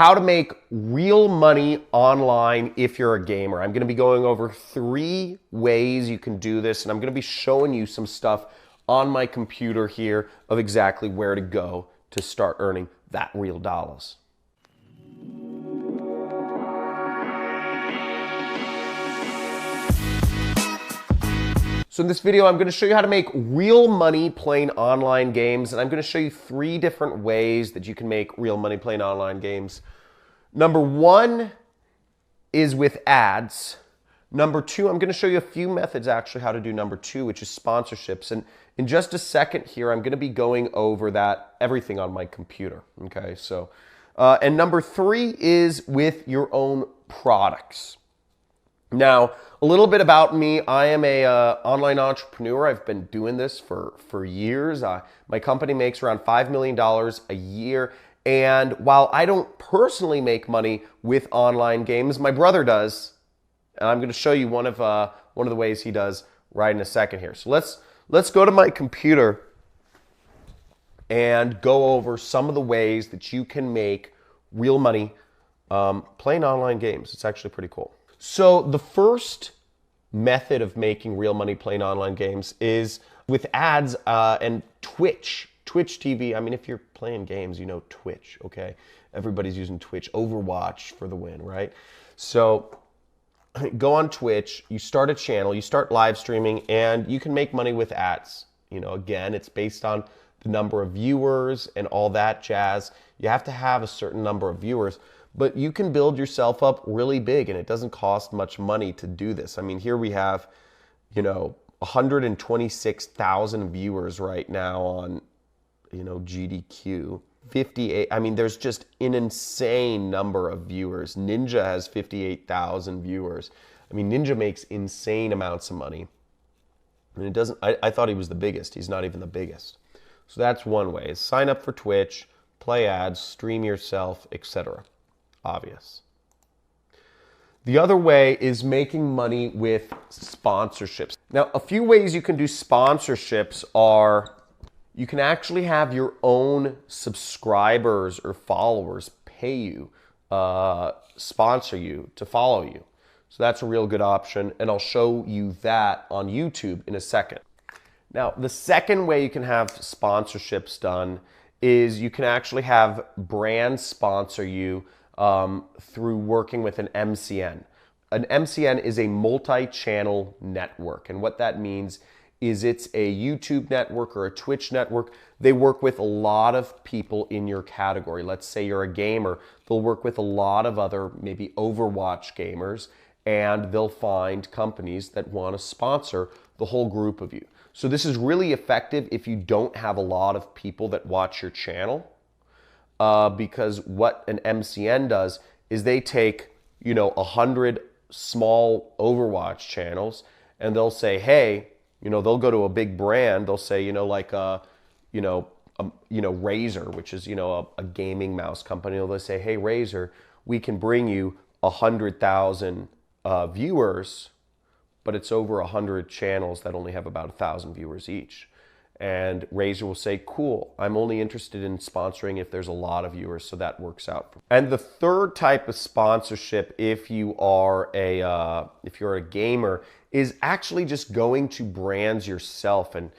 how to make real money online if you're a gamer. I'm going to be going over 3 ways you can do this, and I'm going to be showing you some stuff on my computer here of exactly where to go to start earning that real dollars. So in this video, I'm going to show you how to make real money playing online games, and I'm going to show you 3 different ways that you can make real money playing online games. Number 1 is with ads. Number 2, I'm going to show you a few methods actually how to do number 2, which is sponsorships. And in just a second here, I'm going to be going over everything on my computer. Okay, so and number 3 is with your own products. Now, a little bit about me. I am a online entrepreneur. I've been doing this for years. My company makes around $5 million a year. And while I don't personally make money with online games, my brother does. And I'm going to show you one of the ways he does right in a second here. So let's go to my computer and go over some of the ways that you can make real money playing online games. It's actually pretty cool. So the first method of making real money playing online games is with ads and Twitch TV. I mean, if you're playing games, you know Twitch, okay? Everybody's using Twitch. Overwatch for the win, right? So go on Twitch, you start a channel, you start live streaming, and you can make money with ads. You know, again, it's based on the number of viewers and all that jazz. You have to have a certain number of viewers. But you can build yourself up really big, and it doesn't cost much money to do this. I mean, here we have, 126,000 viewers right now on, GDQ. 58, I mean, there's just an insane number of viewers. Ninja has 58,000 viewers. I mean, Ninja makes insane amounts of money. And it doesn't, I thought he was the biggest. He's not even the biggest. So that's one way, is sign up for Twitch, play ads, stream yourself, etc. Obvious. The other way is making money with sponsorships. Now, a few ways you can do sponsorships are you can actually have your own subscribers or followers pay you, sponsor you to follow you. So that's a real good option, and I'll show you that on YouTube in a second. Now, the second way you can have sponsorships done is you can actually have brands sponsor you through working with an MCN. An MCN is a multi-channel network, and what that means is it's a YouTube network or a Twitch network. They work with a lot of people in your category. Let's say you're a gamer. They'll work with a lot of other maybe Overwatch gamers, and they'll find companies that want to sponsor the whole group of you. So this is really effective if you don't have a lot of people that watch your channel. Because what an MCN does is they take, 100 small Overwatch channels, and they'll say, hey, they'll go to a big brand. They'll say, Razer, which is, a gaming mouse company. They'll say, hey, Razer, we can bring you 100,000 viewers, but it's over 100 channels that only have about 1,000 viewers each. And Razer will say, cool, I'm only interested in sponsoring if there's a lot of viewers, so that works out. And the third type of sponsorship, if you're a gamer, is actually just going to brands yourself and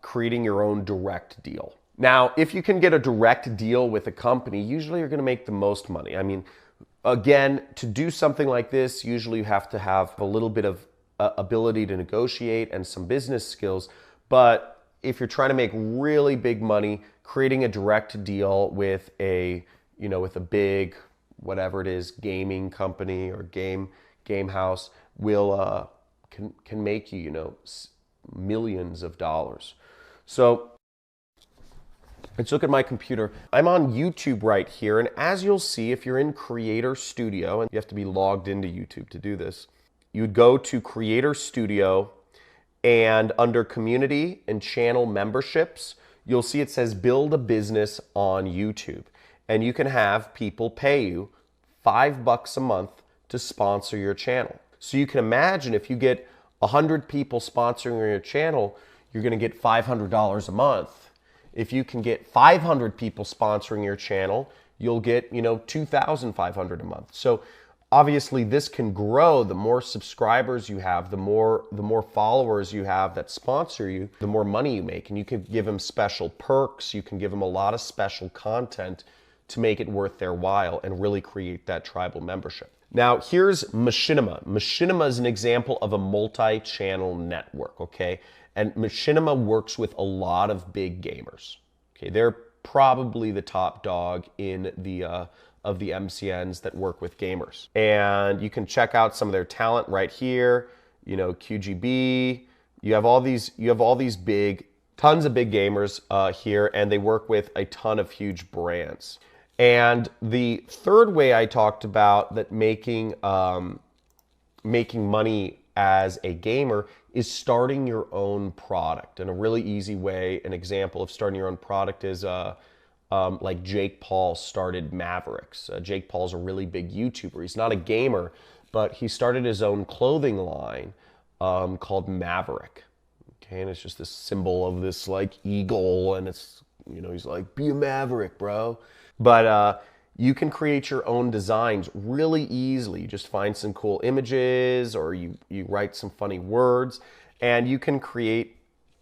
creating your own direct deal. Now, if you can get a direct deal with a company, usually you're gonna make the most money. I mean, again, to do something like this, usually you have to have a little bit of ability to negotiate and some business skills, but if you're trying to make really big money, creating a direct deal with a big, whatever it is, gaming company or game house can make you, millions of dollars. So let's look at my computer. I'm on YouTube right here, and as you'll see, if you're in Creator Studio, and you have to be logged into YouTube to do this, you'd go to Creator Studio, and under community and channel memberships, you'll see it says build a business on YouTube. And you can have people pay you $5 a month to sponsor your channel. So you can imagine if you get 100 people sponsoring your channel, you're gonna get $500 a month. If you can get 500 people sponsoring your channel, you'll get, you know, 2,500 a month. So obviously this can grow. The more subscribers you have, the more followers you have that sponsor you, the more money you make. And you can give them special perks. You can give them a lot of special content to make it worth their while and really create that tribal membership. Now here's Machinima. Machinima is an example of a multi-channel network, okay? And Machinima works with a lot of big gamers. Okay, they're probably the top dog in the of the MCNs that work with gamers. And you can check out some of their talent right here. You know, QGB. You have all these tons of big gamers here, and they work with a ton of huge brands. And the third way I talked about that making money as a gamer is starting your own product. And a really easy way, an example of starting your own product is like Jake Paul started Mavericks. Jake Paul's a really big YouTuber. He's not a gamer, but he started his own clothing line called Maverick. Okay, and it's just this symbol of this like eagle, and it's, you know, he's like, be a maverick, bro. But you can create your own designs really easily. You just find some cool images, or you write some funny words, and you can create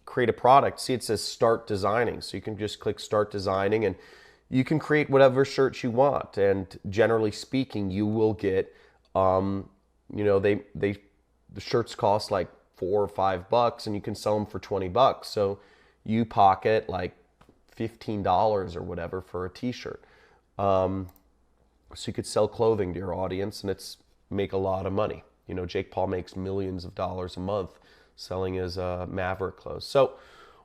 a product. See, it says start designing. So you can just click start designing, and you can create whatever shirts you want. And generally speaking, you will get, you know, the shirts cost like $4 or $5, and you can sell them for $20. So you pocket like $15 or whatever for a t-shirt. So you could sell clothing to your audience, and it's make a lot of money. You know, Jake Paul makes millions of dollars a month selling his Maverick clothes. So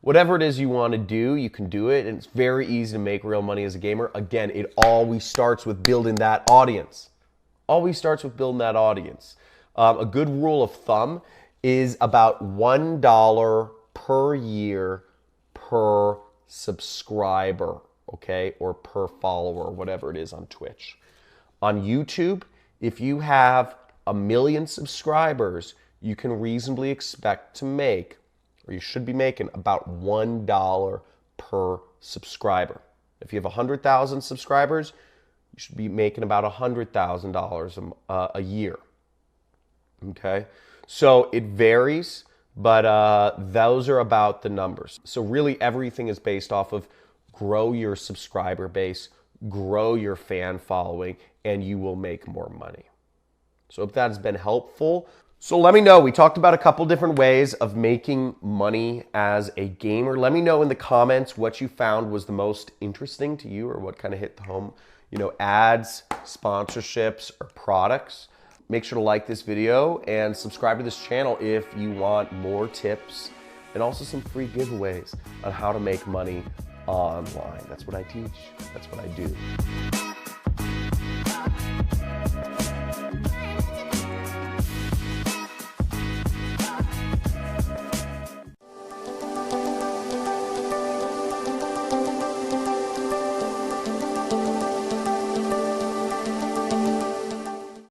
whatever it is you want to do, you can do it, and it's very easy to make real money as a gamer. Again, it always starts with building that audience. Always starts with building that audience. A good rule of thumb is about $1 per year per subscriber, okay, or per follower, whatever it is on Twitch. On YouTube, if you have 1 million subscribers, you can reasonably expect to make, or you should be making, about $1 per subscriber. If you have 100,000 subscribers, you should be making about $100,000 a year. Okay, so it varies, but those are about the numbers. So really everything is based off of grow your subscriber base, grow your fan following, and you will make more money. So if that's been helpful, so let me know. We talked about a couple different ways of making money as a gamer. Let me know in the comments what you found was the most interesting to you, or what kind of hit the home, you know, ads, sponsorships, or products. Make sure to like this video and subscribe to this channel if you want more tips and also some free giveaways on how to make money online. That's what I teach. That's what I do.